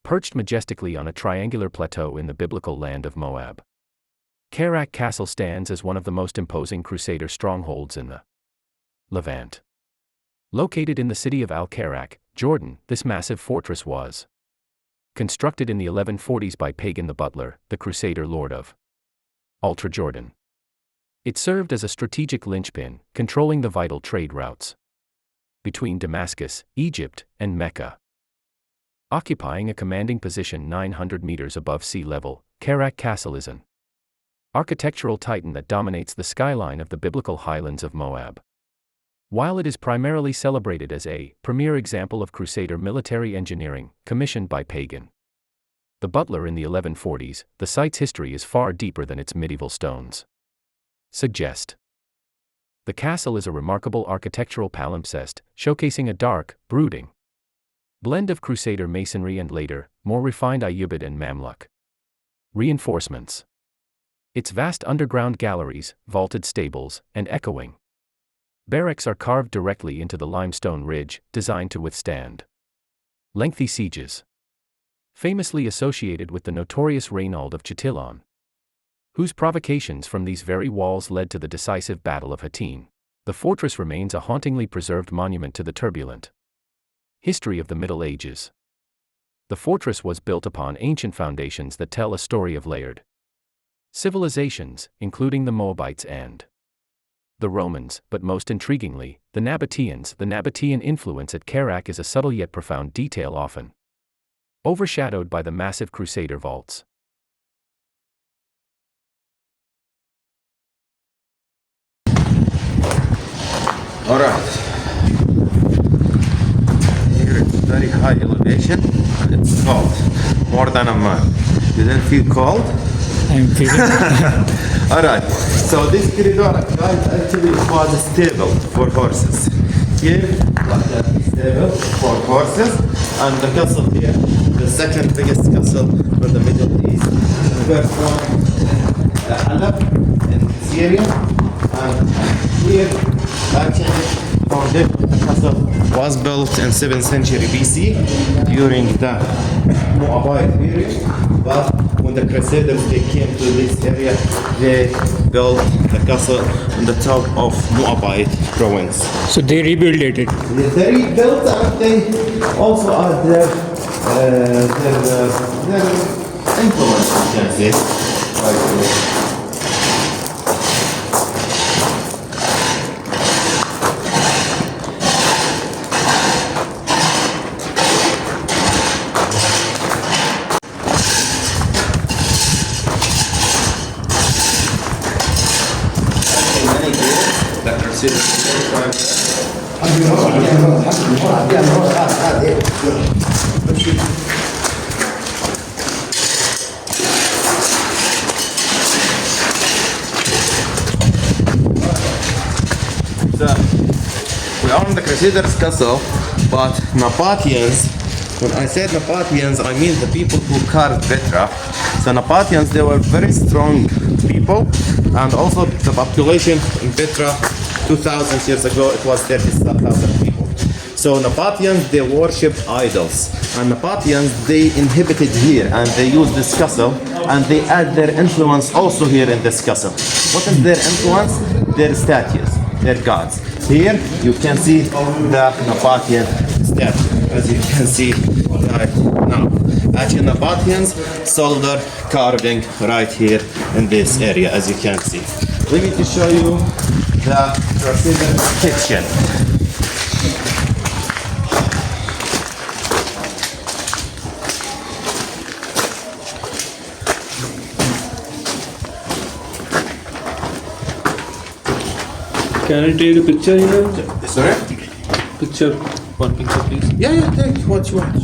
perched majestically on a triangular plateau in the biblical land of Moab. Karak Castle stands as one of the most imposing Crusader strongholds in the Levant. Located in the city of Al-Karak, Jordan, this massive fortress was constructed in the 1140s by Pagan the Butler, the Crusader lord of Ultra-Jordan. It served as a strategic linchpin, controlling the vital trade routes between Damascus, Egypt, and Mecca. Occupying a commanding position 900 meters above sea level, Karak Castle is an architectural titan that dominates the skyline of the biblical highlands of Moab. While it is primarily celebrated as a premier example of Crusader military engineering, commissioned by Pagan the Butler in the 1140s, the site's history is far deeper than its medieval stones suggest. The castle is a remarkable architectural palimpsest, showcasing a dark, brooding blend of Crusader masonry and later, more refined Ayyubid and Mamluk reinforcements. Its vast underground galleries, vaulted stables, and echoing barracks are carved directly into the limestone ridge, designed to withstand lengthy sieges. Famously associated with the notorious Reynald of Châtillon, whose provocations from these very walls led to the decisive Battle of Hattin, the fortress remains a hauntingly preserved monument to the turbulent history of the Middle Ages. The fortress was built upon ancient foundations that tell a story of layered civilizations, including the Moabites and the Romans, but most intriguingly, the Nabateans. The Nabatean influence at Karak is a subtle yet profound detail, often overshadowed by the massive Crusader vaults. All right. Here it's very high elevation. It's cold, more than a month. You didn't feel cold? I'm feeling. All right. So this corridor, guys, actually was a stable for horses. Here, like that, stable for horses, and the castle here, the second biggest castle for the Middle East. The first one, Halab in Syria, and here, actually, the foundation of the castle was built in 7th century BC during the Moabite period. But when the Crusaders they came to this area, they built the castle on the top of Moabite province. So they rebuilt it. They rebuilt and they also add their influence, you can say. Right. We are in the Crusaders' castle, but Nabateans, when I said Nabateans, I mean the people who carved Petra. So Nabateans, they were very strong people, and also the population in Petra 2,000 years ago, it was 30,000 people. So Nabateans, they worshipped idols, and Nabateans, they inhabited here, and they used this castle, and they add their influence also here in this castle. What is their influence? Their statues, their gods. Here you can see the Nabatean statue, as you can see right now. Actually, Nabateans sold their carving right here in this area, as you can see. Let me to show you the Crusader kitchen. Can I take a picture here? Sorry? Picture. One picture, please. Yeah, take what you want.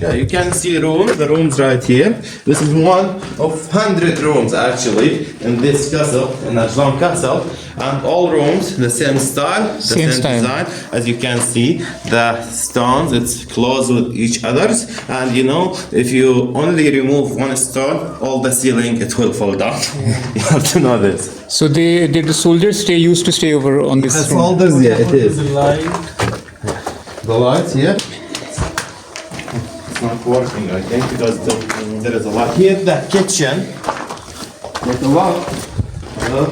Yeah, you can see the rooms right here. This is one of 100 rooms actually in this castle, in Ajlan Castle, and all rooms the same style, the same design. As you can see, the stones it's close with each others, and you know if you only remove one stone, all the ceiling it will fall down. You have to know this. So the soldiers used to stay over on this The room. soldiers, yeah, it is. The light. The lights here. not working, I think, because there is a lot. Here's the kitchen. Take a look. Hello.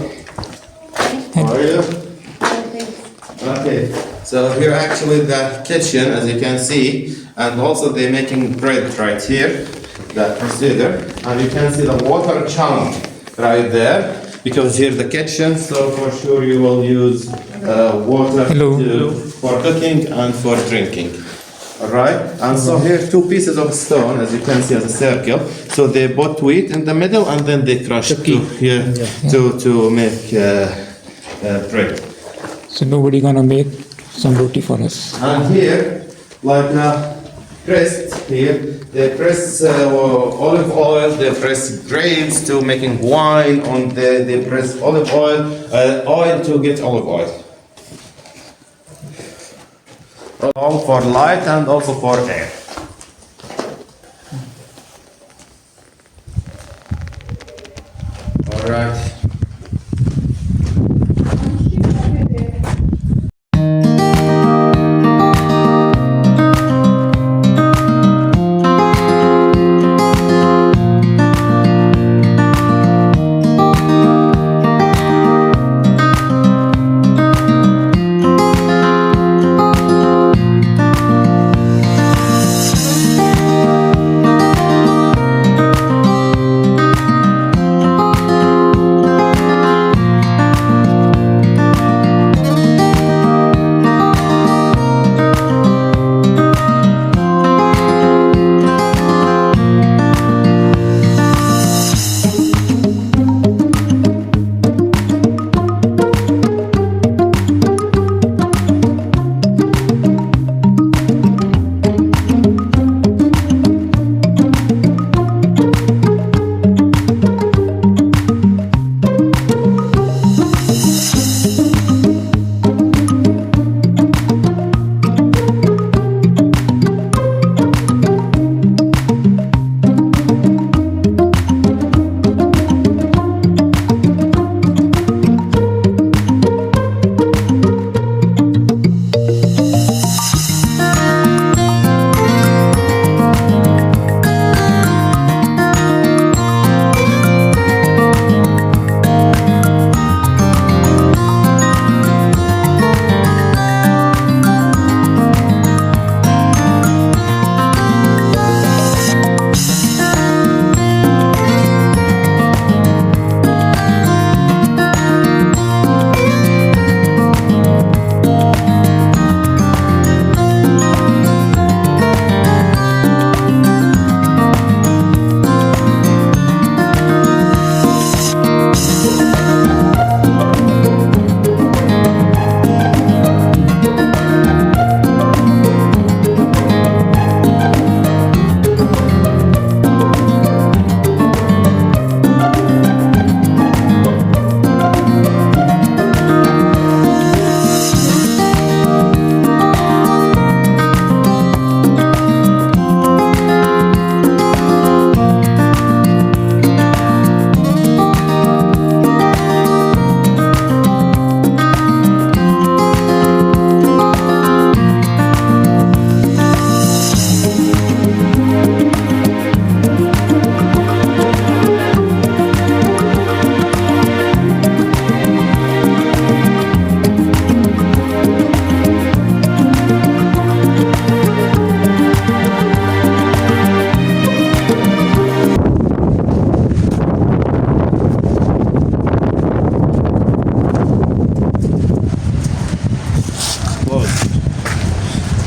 How are you? Okay. So here actually the kitchen, as you can see, and also they're making bread right here, the procedure, and you can see the water chunk right there. Because here the kitchen, so for sure you will use water for cooking and for drinking. Alright? And so here 2 pieces of stone, as you can see as a circle. So they put wheat in the middle and then they crush to make bread. So nobody gonna make some roti for us. And here, like pressed here, they press olive oil, they press grapes to making wine, and they press olive oil to get olive oil. All for light and also for air. All right.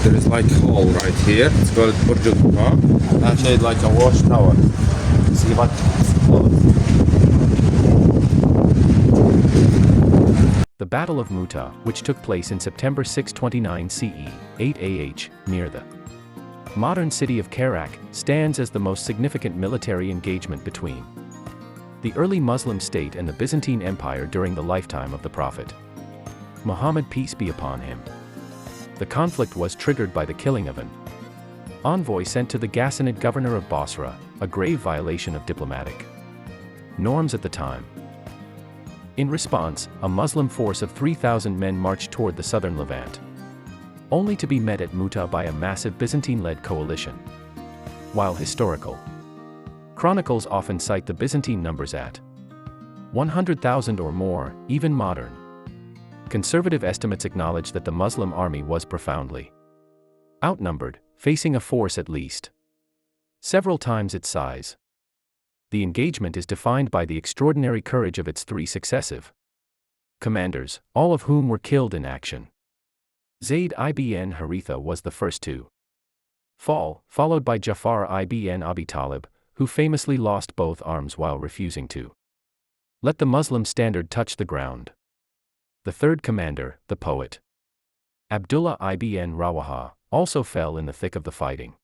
There is like a hole right here. It's called Burj Al actually like a wash tower. See what it's closed. The Battle of Muta, which took place in September 629 CE, 8 AH, near the modern city of Karak, stands as the most significant military engagement between the early Muslim state and the Byzantine Empire during the lifetime of the Prophet Muhammad, peace be upon him. The conflict was triggered by the killing of an envoy sent to the Ghassanid governor of Basra, a grave violation of diplomatic norms at the time. In response, a Muslim force of 3,000 men marched toward the southern Levant, only to be met at Muta by a massive Byzantine-led coalition. while historical chronicles often cite the Byzantine numbers at 100,000 or more, even modern conservative estimates acknowledge that the Muslim army was profoundly outnumbered, facing a force at least several times its size. The engagement is defined by the extraordinary courage of its three successive commanders, all of whom were killed in action. Zayd ibn Haritha was the first to fall, followed by Jafar ibn Abi Talib, who famously lost both arms while refusing to let the Muslim standard touch the ground. The third commander, the poet Abdullah ibn Rawaha, also fell in the thick of the fighting.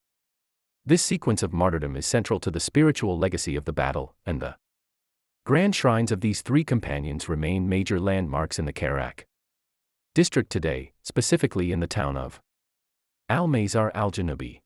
This sequence of martyrdom is central to the spiritual legacy of the battle, and the grand shrines of these three companions remain major landmarks in the Karak district today, specifically in the town of Al-Mazar al-Janubi.